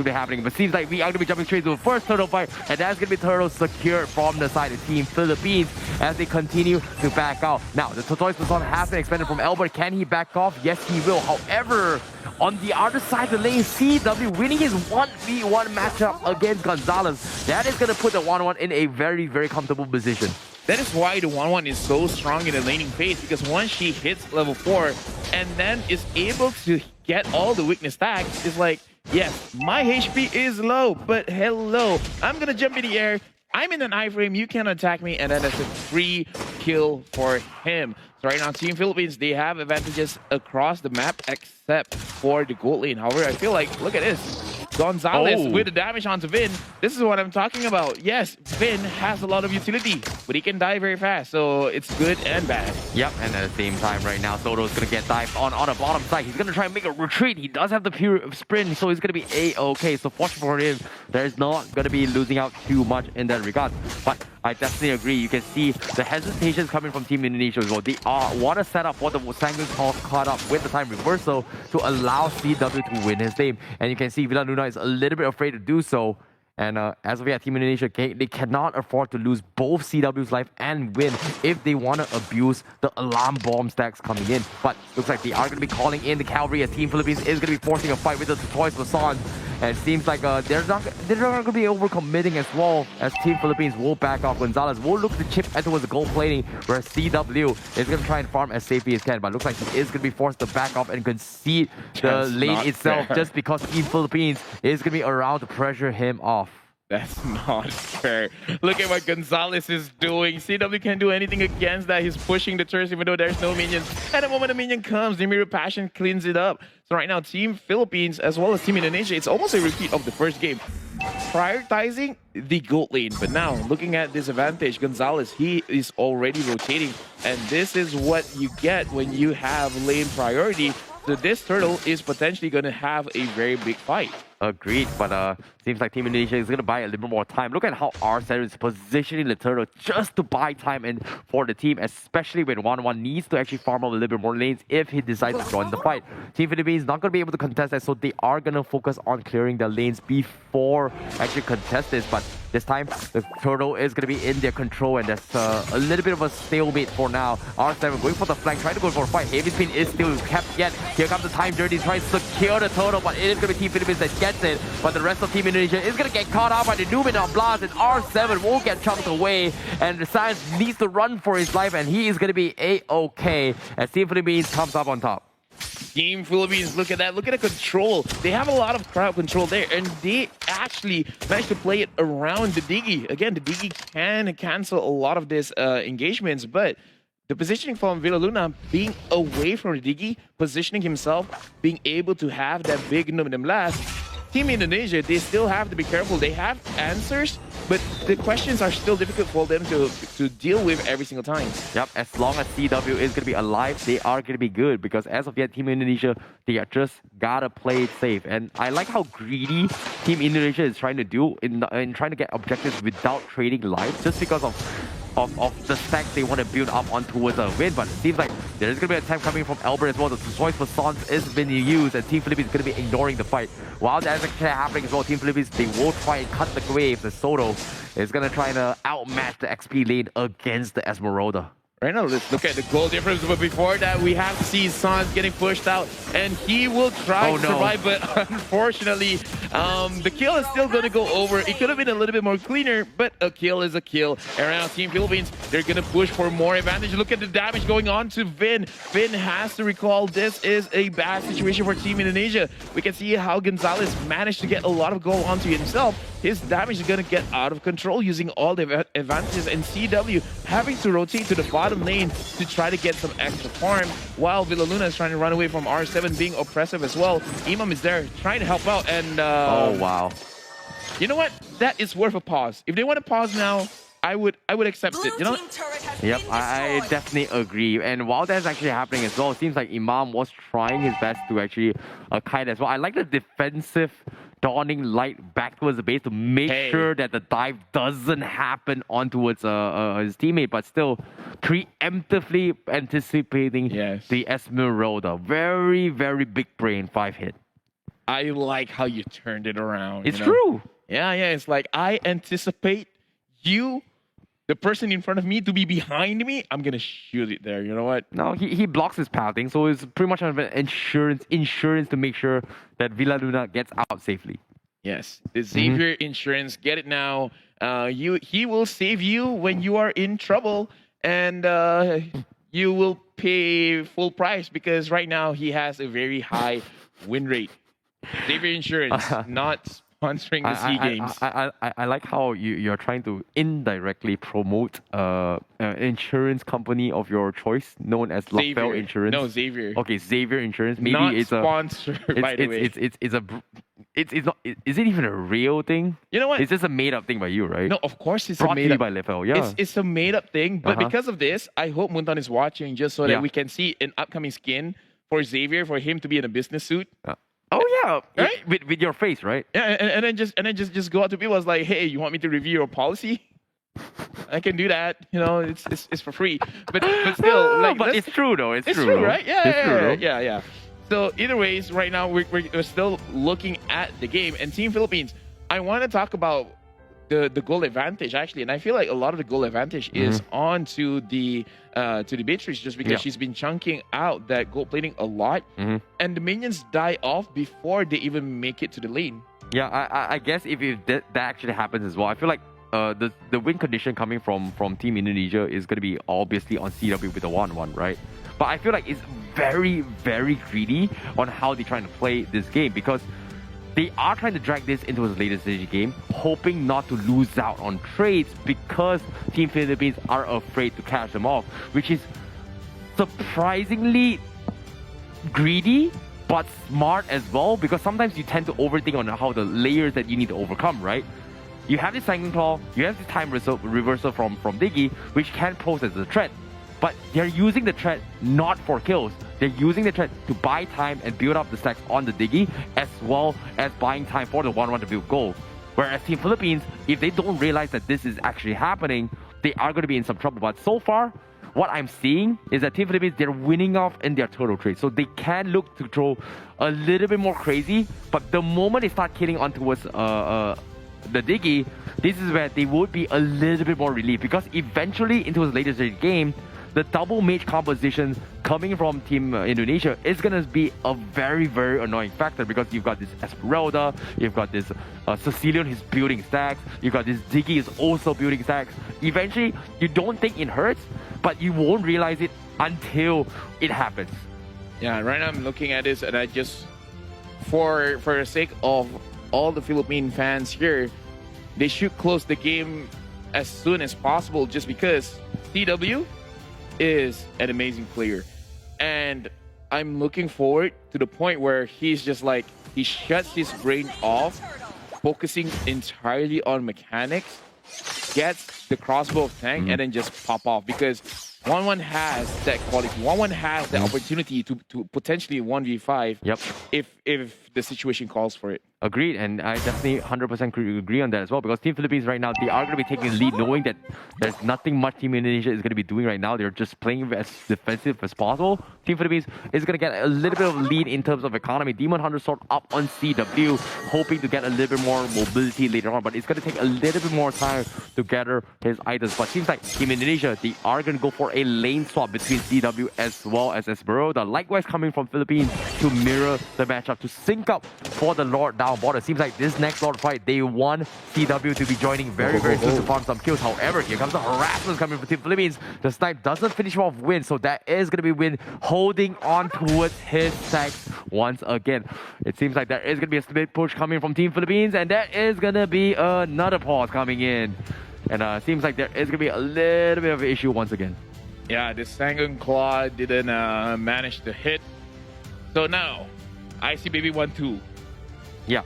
going to be happening. But seems like we are going to be jumping straight to the first turtle fight, and that's going to be turtle secured from the side of Team Philippines as they continue to back out. Now, the Tortoise Baton has been expanded from Albert. Can he back off? Yes, he will. However, on the other side of the lane, CW winning his 1v1 matchup against Gonzalez. That is going to put the 1-1 in a very, very comfortable position. That is why the 1-1 is so strong in the laning phase, because once she hits level 4 and then is able to get all the weakness tags, it's like, yes, my HP is low, but hello, I'm gonna jump in the air, I'm in an iframe, you can attack me, and then that's a free kill for him. So right now, Team Philippines, they have advantages across the map except for the gold lane. However, I feel like, look at this. Gonzalez with the damage onto Vin. This is what I'm talking about. Yes, Vin has a lot of utility, but he can die very fast, so it's good and bad. Yep, and at the same time right now, Soto's going to get dived on the bottom side. He's going to try and make a retreat. He does have the pure sprint, so he's going to be A-okay. So fortunate for him, there's not going to be losing out too much in that regard. But I definitely agree. You can see the hesitations coming from Team Indonesia as well. They want to set up what the Sanguine calls caught up with the time reversal to allow CW to win his game. And you can see Villa Luna is a little bit afraid to do so. And as of yet, Team Indonesia, they cannot afford to lose both CW's life and win if they want to abuse the alarm bomb stacks coming in. But looks like they are going to be calling in the cavalry as Team Philippines is going to be forcing a fight with the Tortoise Baton. And it seems like they're not going to be overcommitting as well, as Team Philippines will back off. Gonzalez will look to chip towards the gold plating, where CW is going to try and farm as safely as can. But it looks like he is going to be forced to back off and concede the lane itself just because Team Philippines is going to be around to pressure him off. That's not fair. Look at what Gonzalez is doing. CW can't do anything against that. He's pushing the turret even though there's no minions. And the moment the minion comes, the Mirror Passion cleans it up. So right now, Team Philippines as well as Team Indonesia, it's almost a repeat of the first game. Prioritizing the gold lane. But now, looking at this advantage, Gonzalez, he is already rotating. And this is what you get when you have lane priority. So this turtle is potentially going to have a very big fight. Agreed, but seems like Team Indonesia is going to buy a little bit more time. Look at how R7 is positioning the turtle just to buy time and for the team, especially when 1-1 needs to actually farm up a little bit more lanes if he decides to join the fight. Team Philippines is not going to be able to contest that, so they are going to focus on clearing the lanes before actually contest this. But this time, the turtle is going to be in their control, and there's a little bit of a stalemate for now. R7 going for the flank, trying to go for a fight. Heavy Spin is still kept yet. Here comes the time journey, trying to secure the turtle, but it is going to be Team Philippines that gets it. But the rest of Team Indonesia is going to get caught out by the Numenor Blast, and R7 will get chunked away. And the Science needs to run for his life, and he is going to be A-okay as Team Philippines comes up on top. Team Philippines, look at that. Look at the control. They have a lot of crowd control there, and they actually managed to play it around the Diggy. Again, the Diggy can cancel a lot of these engagements, but the positioning from Villa Luna being away from the Diggy, positioning himself, being able to have that big Numenor Blast. Team Indonesia, they still have to be careful. They have answers, but the questions are still difficult for them to deal with every single time. Yep, as long as CW is going to be alive, they are going to be good, because as of yet, Team Indonesia, they are just gotta play it safe. And I like how greedy Team Indonesia is trying to do in trying to get objectives without trading lives, just because of the stacks they want to build up on towards a win. But it seems like there's going to be a time coming from Albert as well. The choice for Sons is being used, and Team Philippines is going to be ignoring the fight. While that's actually happening as well, Team Philippines, they will try and cut the wave. The Soto is going to try to outmatch the XP lane against the Esmeralda. Right now, let's look at the goal difference. But before that, we have to see Sans getting pushed out, and he will try to survive. But unfortunately, the kill is still going to go over. It could have been a little bit more cleaner, but a kill is a kill. And right now, Team Philippines, they're going to push for more advantage. Look at the damage going on to Vin. Vin has to recall this is a bad situation for Team Indonesia. We can see how Gonzalez managed to get a lot of goal onto himself. His damage is going to get out of control using all the advantages, and CW having to rotate to the bottom lane to try to get some extra farm, while Villa Luna is trying to run away from R7 being oppressive as well. Imam is there trying to help out, and oh wow, you know what, that is worth a pause. If they want to pause now, I would accept it, you know? Yep, I definitely agree. And while that's actually happening as well, it seems like Imam was trying his best to actually kite as well. I like the defensive dawning light back towards the base to make sure that the dive doesn't happen on towards his teammate, but still preemptively anticipating the Esmeralda. Very, very big brain 5 hit. I like how you turned it around. It's true. Yeah. It's like I anticipate you, the person in front of me, to be behind me. I'm gonna shoot it there. You know what? No, he blocks his pathing, so it's pretty much an insurance to make sure that Villa Luna gets out safely. Yes, the Xavier insurance. Get it now. He will save you when you are in trouble, and you will pay full price because right now he has a very high win rate. Xavier Insurance, not sponsoring the SEA Games. I like how you're trying to indirectly promote insurance company of your choice known as LaFell Insurance. No, Xavier. Okay, Xavier Insurance. Maybe not it's sponsored, by the way. It's not. Is it even a real thing? You know what? It's just a made up thing by you, right? No, of course it's Brought a to made you up by LaFell. Yeah, it's a made up thing. But because of this, I hope Muntan is watching just so that we can see an upcoming skin for Xavier, for him to be in a business suit. Oh yeah, right? With your face, right? Yeah, and then just go out to people. It's like, hey, you want me to review your policy? I can do that. You know, it's for free. But still, like, but it's true though. It's true, right? Yeah, Yeah. So either ways, right now we're still looking at the game. And Team Philippines, I want to talk about the goal advantage actually, and I feel like a lot of the goal advantage is on to the Beatrice just because she's been chunking out that gold plating a lot, and the minions die off before they even make it to the lane. Yeah, I guess if that actually happens as well, I feel like the win condition coming from Team Indonesia is going to be obviously on CW with the 1-1, right? But I feel like it's very, very greedy on how they're trying to play this game because they are trying to drag this into a later stage game, hoping not to lose out on trades because Team Philippines are afraid to catch them off, which is surprisingly greedy but smart as well because sometimes you tend to overthink on how the layers that you need to overcome, right? You have this Sanguine Claw, you have this time reversal from Diggy, which can pose as a threat. But they're using the threat not for kills. They're using the threat to buy time and build up the stacks on the Diggy, as well as buying time for the 1-1 to build gold. Whereas Team Philippines, if they don't realize that this is actually happening, they are going to be in some trouble. But so far, what I'm seeing is that Team Philippines, they're winning off in their turtle trade. So they can look to throw a little bit more crazy, but the moment they start killing on towards the Diggy, this is where they would be a little bit more relieved because eventually into the later stage game, the double mage composition coming from Team Indonesia is going to be a very, very annoying factor because you've got this Esmeralda, you've got this Sicilian, he's building stacks, you've got this Diggy is also building stacks. Eventually, you don't think it hurts, but you won't realize it until it happens. Yeah, right now I'm looking at this and I just, for the sake of all the Philippine fans here, they should close the game as soon as possible just because CW is an amazing player. And I'm looking forward to the point where he's just like, he shuts his brain off, focusing entirely on mechanics, gets the crossbow of tank, and then just pop off because 1-1 has that quality. 1-1 has the opportunity to potentially 1v5 if the situation calls for it. Agreed, and I definitely 100% agree on that as well because Team Philippines right now, they are going to be taking the lead knowing that there's nothing much Team Indonesia is going to be doing right now. They're just playing as defensive as possible. Team Philippines is going to get a little bit of a lead in terms of economy. Demon Hunter Sword up on CW, hoping to get a little bit more mobility later on, but it's going to take a little bit more time to gather his items. But seems like Team Indonesia, they are going to go for a lane swap between CW as well as Esmeralda. Likewise coming from Philippines to mirror the matchup, to sync up for the Lord down border. Seems like this next Lord fight, they want CW to be joining very, very soon to farm some kills. However, here comes the harassment coming from Team Philippines. The snipe doesn't finish off Win, so that is going to be Win holding on towards his stacks once again. It seems like there is going to be a split push coming from Team Philippines, and there is going to be another pause coming in. And seems like there is going to be a little bit of an issue once again. Yeah, the Sanguine Claw didn't manage to hit. So now, ICBB 1-2. Yeah.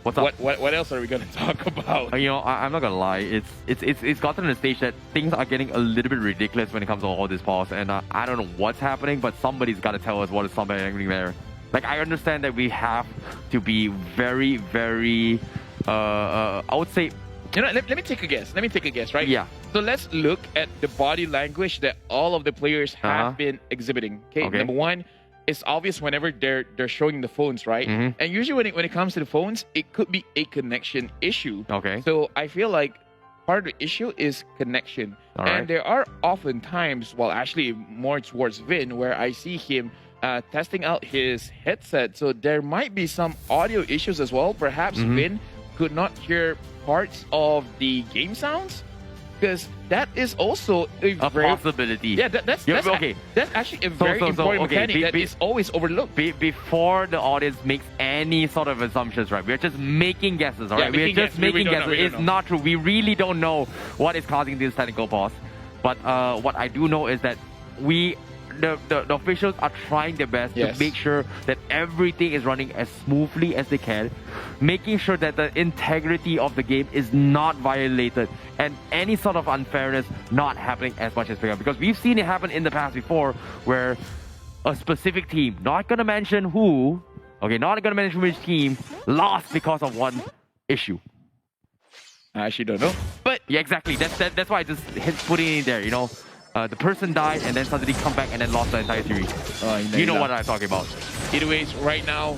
What's up? What else are we gonna talk about? You know, I'm not gonna lie. It's gotten to the stage that things are getting a little bit ridiculous when it comes to all this pause, and I don't know what's happening, but somebody's got to tell us what is happening there. Like, I understand that we have to be very, very, I would say. You know, let me take a guess. Right? Yeah. So let's look at the body language that all of the players have been exhibiting. Okay. Number one, it's obvious whenever they're showing the phones, right? And usually when it comes to the phones, it could be a connection issue. Okay. So I feel like part of the issue is connection. All and right. there are often times, well, actually more towards Vin, where I see him testing out his headset. So there might be some audio issues as well. Perhaps Vin could not hear parts of the game sounds, because that is also a very possibility. Yeah, that's okay. That's actually a very important mechanic that is always overlooked. Before the audience makes any sort of assumptions, right? We're just making guesses, all right? We're just making guesses. It's not true. We really don't know what is causing this technical pause. But what I do know is that the officials are trying their best to make sure that everything is running as smoothly as they can, making sure that the integrity of the game is not violated and any sort of unfairness not happening as much as they can. Because we've seen it happen in the past before where a specific team, not gonna mention who, okay, not gonna mention which team, lost because of one issue. I actually don't know. But yeah, exactly. That's why I just putting it in there, you know. The person died and then suddenly come back and then lost the entire series. You know what I'm talking about. Anyways, right now,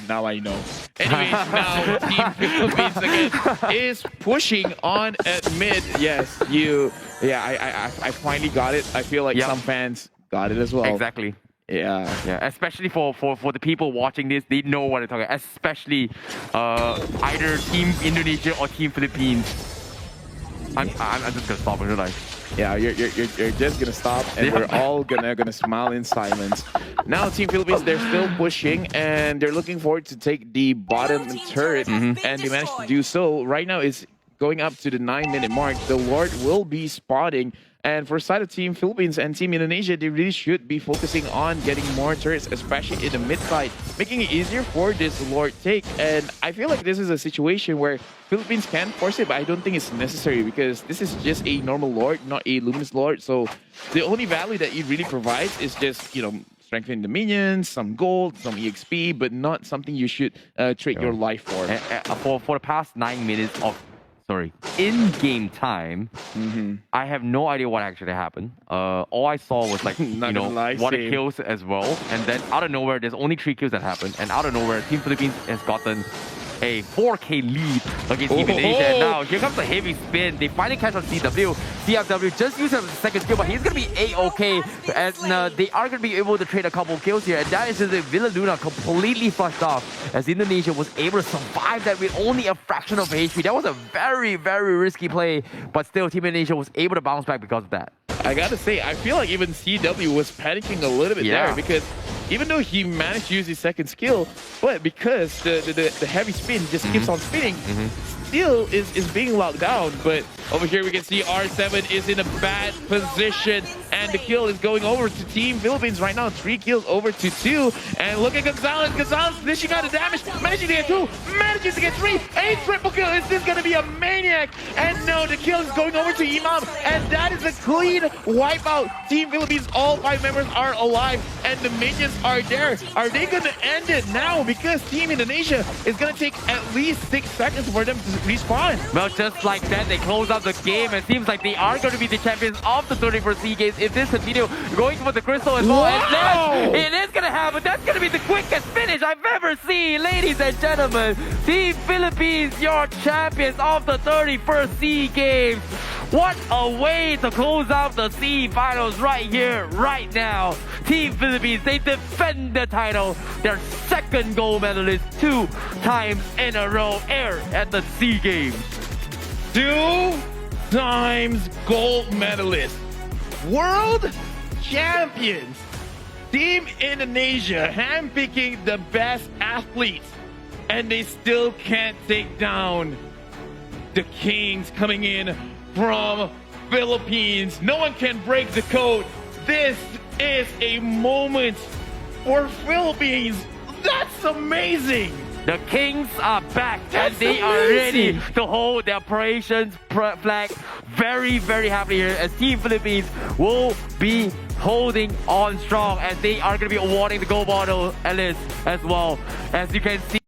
now I know. Anyways, now Team Philippines again is pushing on at mid. Yes, I finally got it. I feel like some fans got it as well. Exactly. Yeah, especially for the people watching this, they know what I'm talking about. Especially either Team Indonesia or Team Philippines. I'm just gonna stop, aren't I? Yeah, you're just gonna stop, and we're all gonna smile in silence. Now, Team Philippines, they're still pushing, and they're looking forward to take the bottom turret, and they managed to do so. Right now, it's going up to the 9-minute mark. The Lord will be spotting. And for side of Team Philippines and Team Indonesia, they really should be focusing on getting more turrets, especially in the mid side, making it easier for this Lord take. And I feel like this is a situation where Philippines can force it, but I don't think it's necessary because this is just a normal Lord, not a Luminous Lord. So the only value that it really provides is just, you know, strengthening the minions, some gold, some EXP, but not something you should trade your life for. For the past 9 minutes of in-game time, I have no idea what actually happened. All I saw was like, you know, one kills as well. And then out of nowhere, there's only 3 kills that happened. And out of nowhere, Team Philippines has gotten a 4K lead against Team Indonesia. And now here comes the heavy spin. They finally catch on CW. CFW just used his second skill, but he's going to be A-OK. And they are going to be able to trade a couple of kills here. And that is just Villa Luna completely flushed off as Indonesia was able to survive that with only a fraction of HP. That was a very, very risky play. But still, Team Indonesia was able to bounce back because of that. I gotta say, I feel like even CW was panicking a little bit there because even though he managed to use his second skill, but because the heavy spin just keeps on spinning, still is being locked down. But over here we can see R7 is in a bad position and the kill is going over to Team Philippines right now. 3 kills over to 2. And look at Gonzalez. Gonzalez dishing out the damage, managing to get 2, manages to get 3. A triple kill. Is this going to be a maniac? And no, the kill is going over to Imam. And that is a clean wipeout. Team Philippines, all 5 members are alive and the minions are there. Are they going to end it now? Because Team Indonesia is going to take at least 6 seconds for them to respawn. Well, just like that, they close out the game. It seems like they are going to be the champions of the 31st SEA Games if this continues. Going for the crystal as well. And then it is going to happen. That's going to be the quickest finish I've ever seen. Ladies and gentlemen, Team Philippines, your champions of the 31st SEA Games. What a way to close out the SEA Finals right here, right now. Team Philippines, they defend the title. Their second gold medalist 2 times in a row here at the SEA Games. 2 times gold medalist. World champions. Team Indonesia handpicking the best athletes. And they still can't take down the Kings coming in from Philippines. No one can break the code. This is a moment for Philippines. That's amazing. The Kings are back and they are ready to hold their operations flag very, very happily here as Team Philippines will be holding on strong as they are going to be awarding the gold medal as well. As you can see.